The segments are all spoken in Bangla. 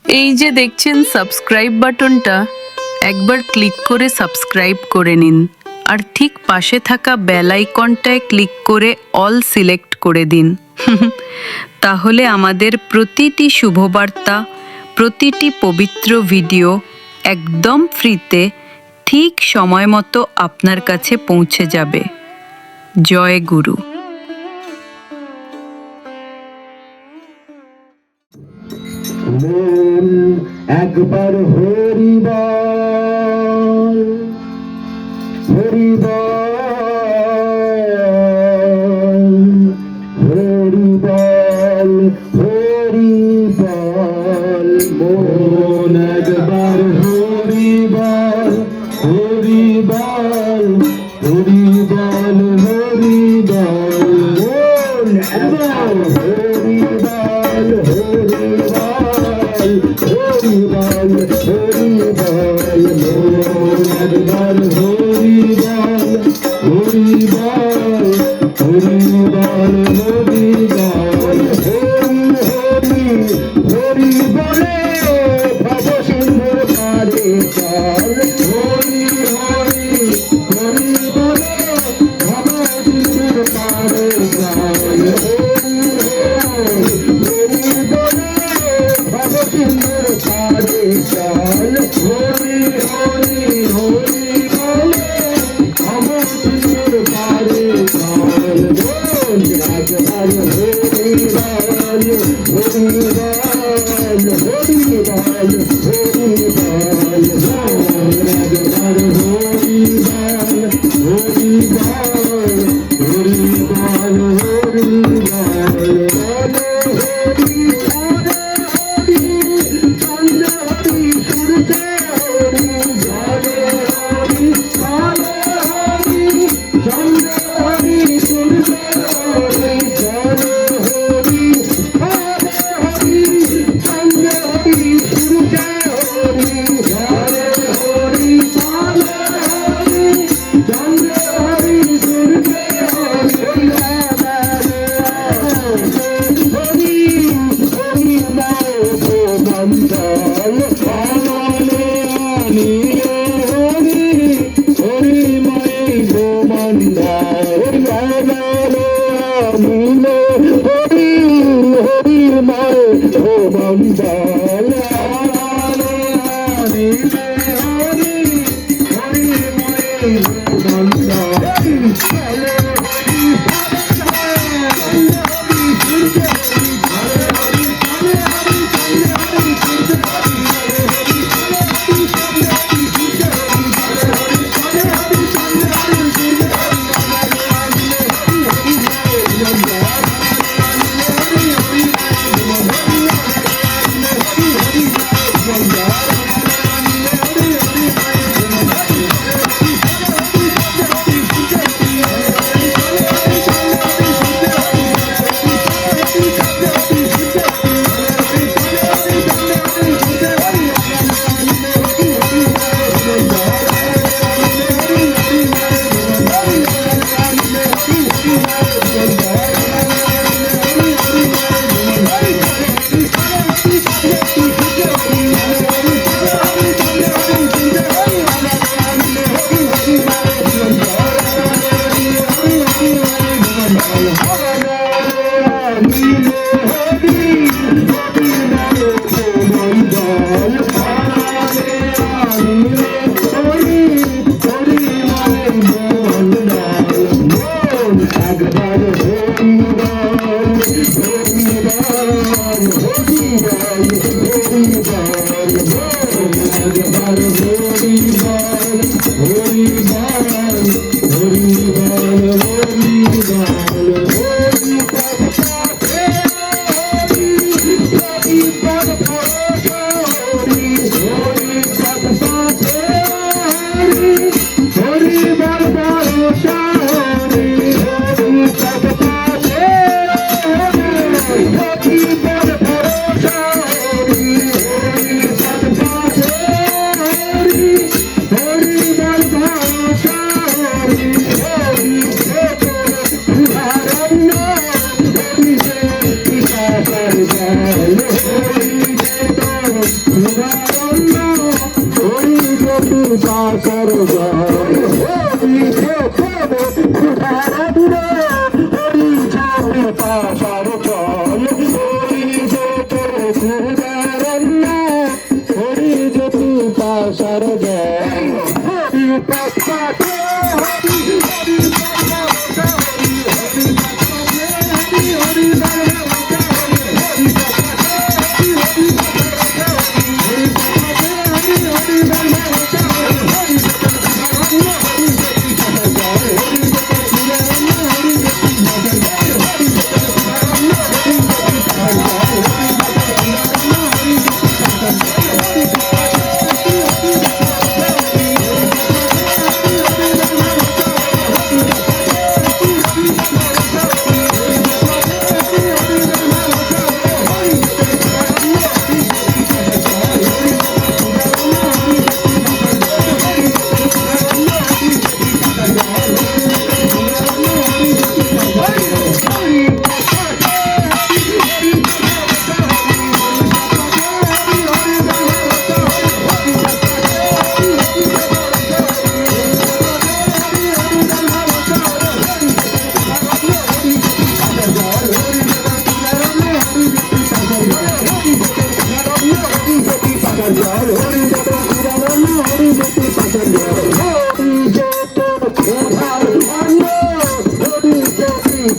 এই যে দেখছেন সাবস্ক্রাইব বাটনটা, একবার ক্লিক করে সাবস্ক্রাইব করে নিন আর ঠিক পাশে থাকা বেল আইকনটায় ক্লিক করে অল সিলেক্ট করে দিন। তাহলে আমাদের প্রতিটি শুভবার্তা, প্রতিটি পবিত্র ভিডিও একদম ফ্রিতে ঠিক সময় মতো আপনার কাছে পৌঁছে যাবে। জয় গুরু। একবার হরি বল, হরি বল, হরি বল, হরি বল। মন একবার হরি বল, হরি বল, হরি বল, হরি বল। মন একবার হরি বল, হরি বল, হরি বল, হরি বল। মন একবার হরি বল, হরি বল, হরি বল, হরি বল। হরি হরি হরি বলে ভব সিন্ধুর পারে চল। হরি হরি হরি বলে ভব সিন্ধুর পারে চল। হরি বলে ভব সিন্ধুর পারে চল। হরি হরি হরি বলে ভব সিন্ধুর পারে চল। একবার হরি বল, হরি বল, হরি বল, হরি বল। একবার হরি বল, হরি বল, হরি বল, হরি বল। হরি হরি চন্দ্র হরি সূর্য হরি জলে হরি জলে হরি চন্দ্র হরি সূর্য হরি জলে হরি হরে হরি চন্দ্র হরি সূর্য হরি জলে হরি জলে হরি চন্দ্র হরি সূর্য হরি। হরি হরি মন্ডল পালনে নীলে হরি হরি ময় গোমন্ডল পালনে নীলে হরি হরি ময় গোমন্ডল পালনে নীলে হরি হরি ময় গোমন্ডল।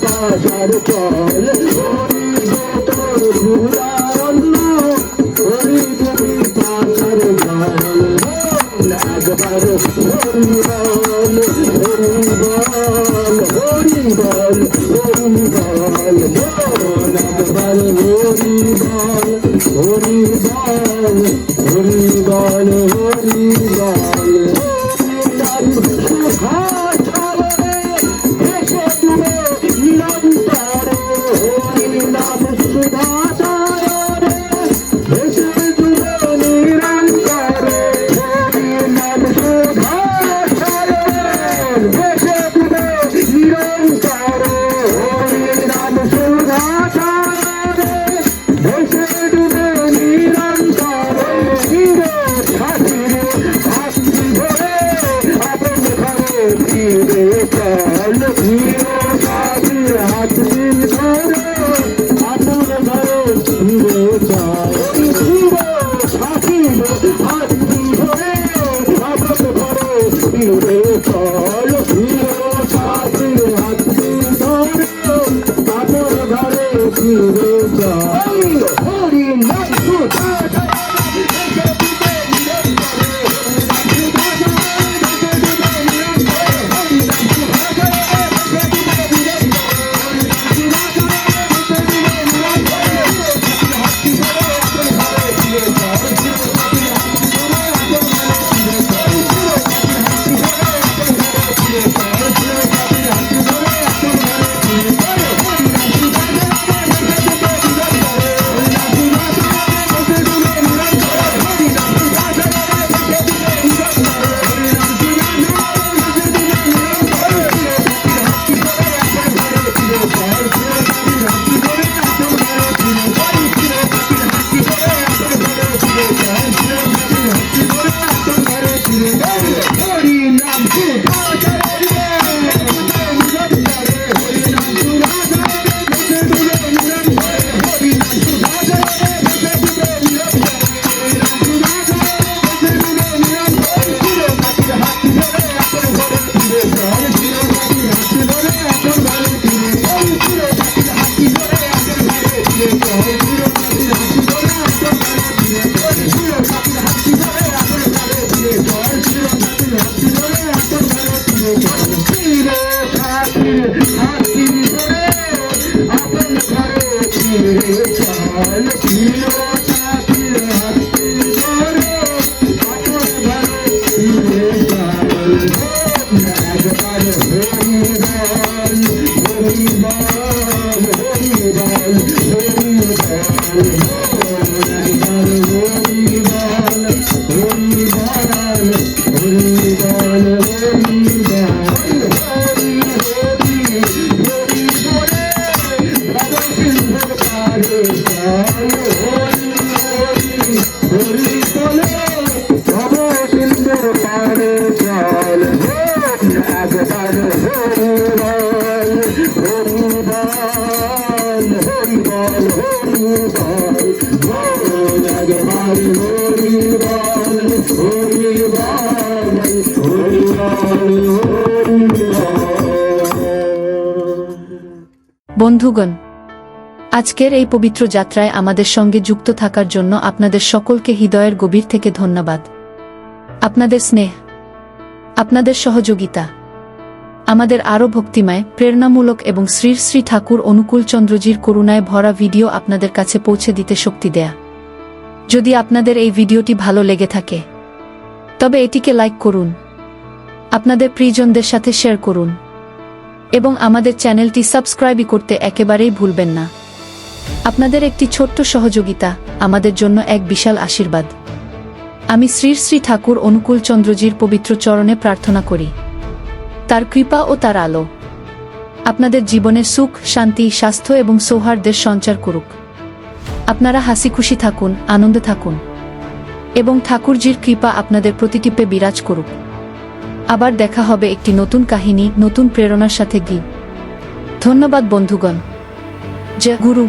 পাশার চল হরি তোর ঘুরান্ন হরি তুমি পাশার জল একবার হরি বল হরি বল হরি বল হরি বল একবার হরি বল হরি বল হরি বল হরি বল সুখা চলে এসে তুমি নিরন্তর হরি নাম সুধা চলে এসে তুমি নিরন্তর হরি নাম সুধা চলে এসে তুমি নিরন্তর হরি নাম সুধা চলে এসে তুমি নিরন্তর হিরো হাসিরে হাসি ধরে আপন ঘরে ফিরে চল হিরো হাসির হাসি ধরে আপন ঘরে ফিরে চল হিরো হাসির হাসি ধরে আপন ঘরে ফিরে চল হিরো হাসির হাসি ধরে আপন ঘরে ফিরে চল হরি নাম সুধা বন্ধুগণ, আজকের এই পবিত্র যাত্রায় আমাদের সঙ্গে যুক্ত থাকার জন্য আপনাদের সকলকে হৃদয়ের গভীর থেকে ধন্যবাদ। আপনাদের স্নেহ, আপনাদের সহযোগিতা আমাদের আরও ভক্তিময়, প্রেরণামূলক এবং শ্রী শ্রী ঠাকুর অনুকূল চন্দ্রজির করুণায় ভরা ভিডিও আপনাদের কাছে পৌঁছে দিতে শক্তি দেয়া। যদি আপনাদের এই ভিডিওটি ভালো লেগে থাকে তবে এটিকে লাইক করুন, আপনাদের প্রিয়জনদের সাথে শেয়ার করুন এবং আমাদের চ্যানেলটি সাবস্ক্রাইব করতে একেবারেই ভুলবেন না। আপনাদের একটি ছোট্ট সহযোগিতা আমাদের জন্য এক বিশাল আশীর্বাদ। আমি শ্রী শ্রী ঠাকুর অনুকূল চন্দ্রজির পবিত্র চরণে প্রার্থনা করি তার কৃপা ও তার আলো আপনাদের জীবনে সুখ, শান্তি, স্বাস্থ্য এবং সৌহার্দ্যের সঞ্চার করুক। আপনারা হাসি খুশি থাকুন, আনন্দে থাকুন এবং ঠাকুরজির কৃপা আপনাদের প্রতিটিপে বিরাজ করুক। আবার দেখা হবে একটি নতুন কাহিনী, নতুন প্রেরণার সাথে। ধন্যবাদ বন্ধুগণ। জয় গুরু।